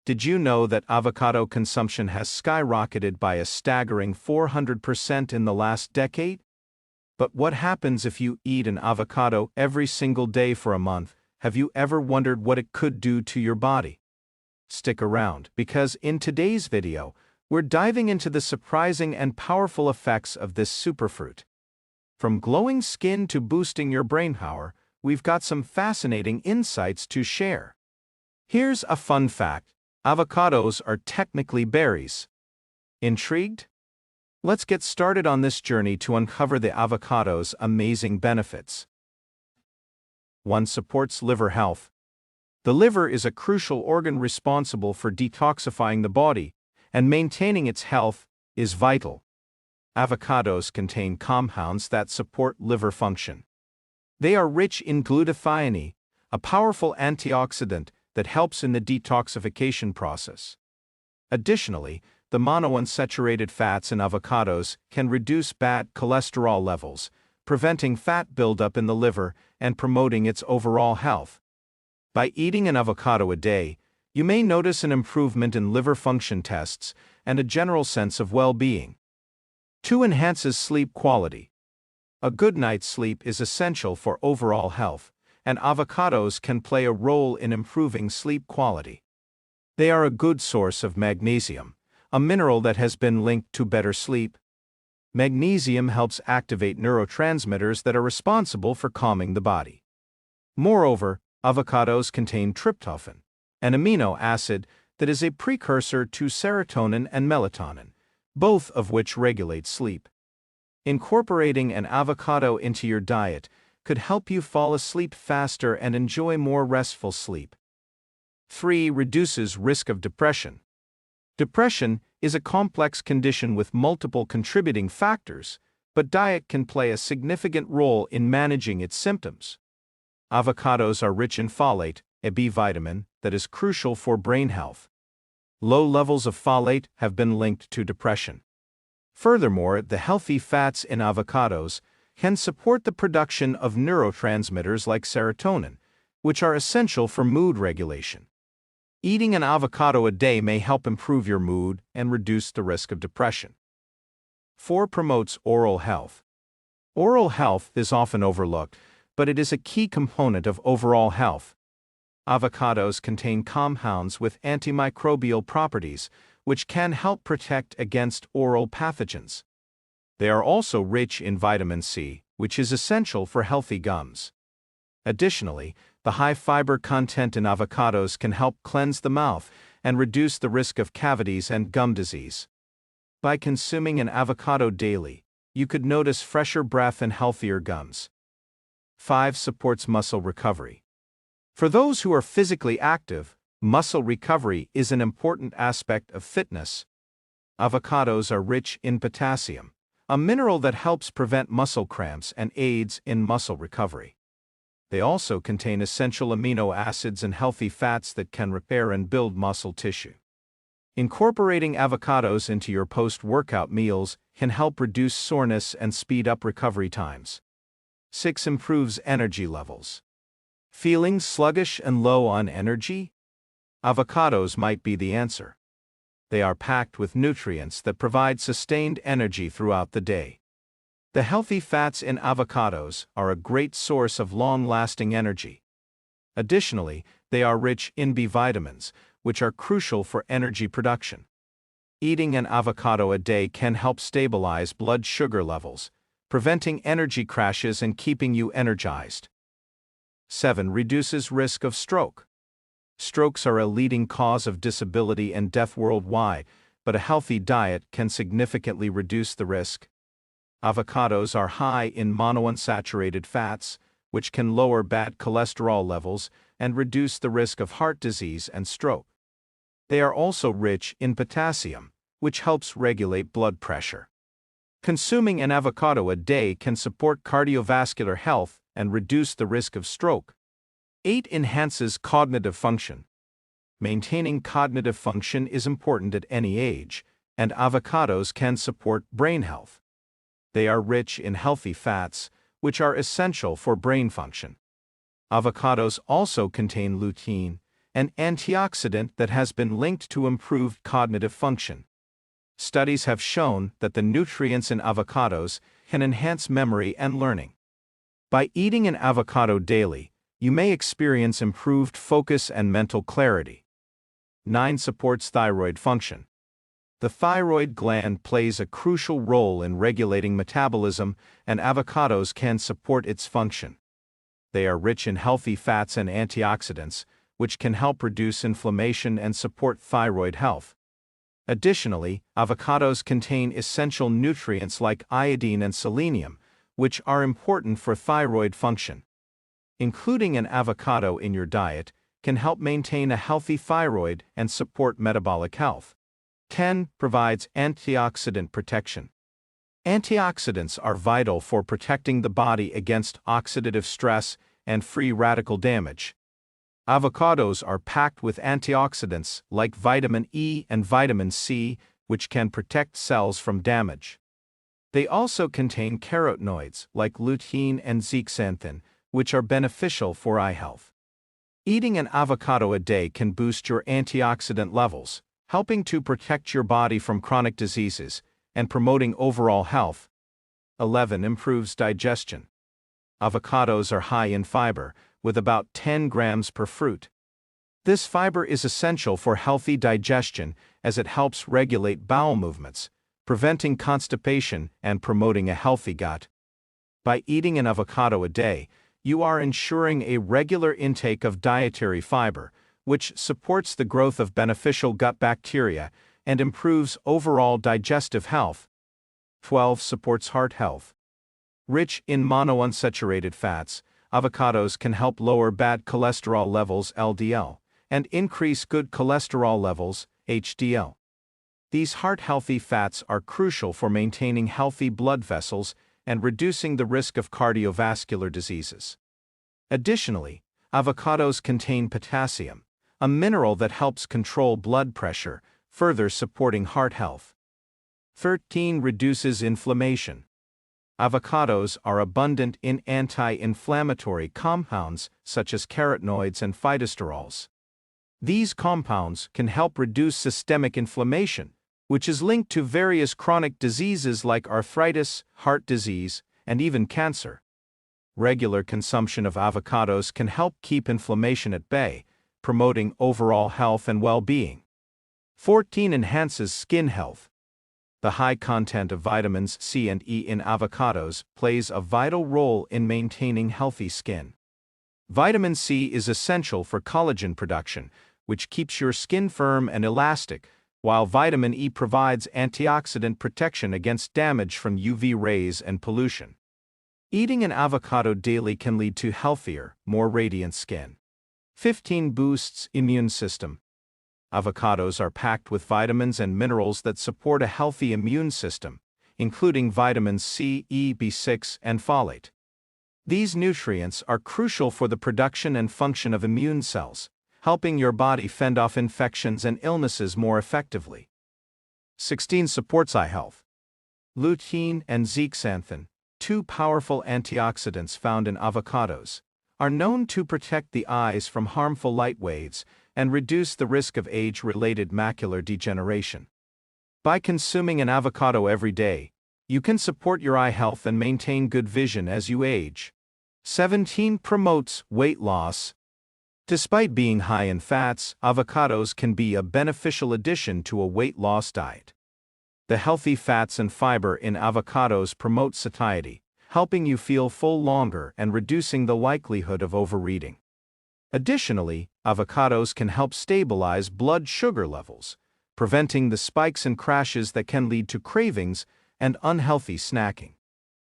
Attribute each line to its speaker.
Speaker 1: Did you know that avocado consumption has skyrocketed by a staggering 400% in the last decade? But what happens if you eat an avocado every single day for a month? Have you ever wondered what it could do to your body? Stick around, because in today's video, we're diving into the surprising and powerful effects of this superfruit. From glowing skin to boosting your brain power, we've got some fascinating insights to share. Here's a fun fact: avocados are technically berries. Intrigued? Let's get started on this journey to uncover the avocado's amazing benefits. 1. Supports liver health. The liver is a crucial organ responsible for detoxifying the body, and maintaining its health is vital. Avocados contain compounds that support liver function. They are rich in glutathione, a powerful antioxidant that helps in the detoxification process. Additionally, the monounsaturated fats in avocados can reduce bad cholesterol levels, preventing fat buildup in the liver and promoting its overall health. By eating an avocado a day, you may notice an improvement in liver function tests and a general sense of well-being. 2. Enhances sleep quality. A good night's sleep is essential for overall health, and avocados can play a role in improving sleep quality. They are a good source of magnesium, a mineral that has been linked to better sleep. Magnesium helps activate neurotransmitters that are responsible for calming the body. Moreover, avocados contain tryptophan, an amino acid that is a precursor to serotonin and melatonin, both of which regulate sleep. Incorporating an avocado into your diet could help you fall asleep faster and enjoy more restful sleep. 3. Reduces risk of depression. Depression is a complex condition with multiple contributing factors, but diet can play a significant role in managing its symptoms. Avocados are rich in folate, a B vitamin that is crucial for brain health. Low levels of folate have been linked to depression. Furthermore, the healthy fats in avocados can support the production of neurotransmitters like serotonin, which are essential for mood regulation. Eating an avocado a day may help improve your mood and reduce the risk of depression. 4. Promotes oral health. Oral health is often overlooked, but it is a key component of overall health. Avocados contain compounds with antimicrobial properties, which can help protect against oral pathogens. They are also rich in vitamin C, which is essential for healthy gums. Additionally, the high fiber content in avocados can help cleanse the mouth and reduce the risk of cavities and gum disease. By consuming an avocado daily, you could notice fresher breath and healthier gums. 5. Supports muscle recovery. For those who are physically active, muscle recovery is an important aspect of fitness. Avocados are rich in potassium, a mineral that helps prevent muscle cramps and aids in muscle recovery. They also contain essential amino acids and healthy fats that can repair and build muscle tissue. Incorporating avocados into your post-workout meals can help reduce soreness and speed up recovery times. 6. Improves energy levels. Feeling sluggish and low on energy? Avocados might be the answer. They are packed with nutrients that provide sustained energy throughout the day. The healthy fats in avocados are a great source of long-lasting energy. Additionally, they are rich in B vitamins, which are crucial for energy production. Eating an avocado a day can help stabilize blood sugar levels, preventing energy crashes and keeping you energized. 7. Reduces risk of stroke. Strokes are a leading cause of disability and death worldwide, but a healthy diet can significantly reduce the risk. Avocados are high in monounsaturated fats, which can lower bad cholesterol levels and reduce the risk of heart disease and stroke. They are also rich in potassium, which helps regulate blood pressure. Consuming an avocado a day can support cardiovascular health and reduce the risk of stroke. 8. Enhances cognitive function. Maintaining cognitive function is important at any age, and avocados can support brain health. They are rich in healthy fats, which are essential for brain function. Avocados also contain lutein, an antioxidant that has been linked to improved cognitive function. Studies have shown that the nutrients in avocados can enhance memory and learning. By eating an avocado daily, you may experience improved focus and mental clarity. 9. Supports thyroid function. The thyroid gland plays a crucial role in regulating metabolism, and avocados can support its function. They are rich in healthy fats and antioxidants, which can help reduce inflammation and support thyroid health. Additionally, avocados contain essential nutrients like iodine and selenium, which are important for thyroid function. Including an avocado in your diet can help maintain a healthy thyroid and support metabolic health. 10. Provides antioxidant protection. Antioxidants are vital for protecting the body against oxidative stress and free radical damage. Avocados are packed with antioxidants like vitamin E and vitamin C, which can protect cells from damage. They also contain carotenoids like lutein and zeaxanthin, which are beneficial for eye health. Eating an avocado a day can boost your antioxidant levels, helping to protect your body from chronic diseases and promoting overall health. 11. Improves digestion. Avocados are high in fiber, with about 10 grams per fruit. This fiber is essential for healthy digestion as it helps regulate bowel movements, preventing constipation and promoting a healthy gut. By eating an avocado a day, you are ensuring a regular intake of dietary fiber, which supports the growth of beneficial gut bacteria and improves overall digestive health. 12. Supports heart health. Rich in monounsaturated fats, avocados can help lower bad cholesterol levels (LDL) and increase good cholesterol levels (HDL). These heart-healthy fats are crucial for maintaining healthy blood vessels and reducing the risk of cardiovascular diseases. Additionally, avocados contain potassium, a mineral that helps control blood pressure, further supporting heart health. 13. Reduces inflammation. Avocados are abundant in anti-inflammatory compounds such as carotenoids and phytosterols. These compounds can help reduce systemic inflammation, which is linked to various chronic diseases like arthritis, heart disease, and even cancer. Regular consumption of avocados can help keep inflammation at bay, promoting overall health and well-being. 14. Enhances skin health. The high content of vitamins C and E in avocados plays a vital role in maintaining healthy skin. Vitamin C is essential for collagen production, which keeps your skin firm and elastic, while vitamin E provides antioxidant protection against damage from UV rays and pollution. Eating an avocado daily can lead to healthier, more radiant skin. 15. Boosts immune system. Avocados are packed with vitamins and minerals that support a healthy immune system, including vitamins C, E, B6, and folate. These nutrients are crucial for the production and function of immune cells, helping your body fend off infections and illnesses more effectively. 16. Supports eye health. Lutein and zeaxanthin, two powerful antioxidants found in avocados, are known to protect the eyes from harmful light waves and reduce the risk of age-related macular degeneration. By consuming an avocado every day, you can support your eye health and maintain good vision as you age. 17. Promotes weight loss. Despite being high in fats, avocados can be a beneficial addition to a weight loss diet. The healthy fats and fiber in avocados promote satiety, helping you feel full longer and reducing the likelihood of overeating. Additionally, avocados can help stabilize blood sugar levels, preventing the spikes and crashes that can lead to cravings and unhealthy snacking.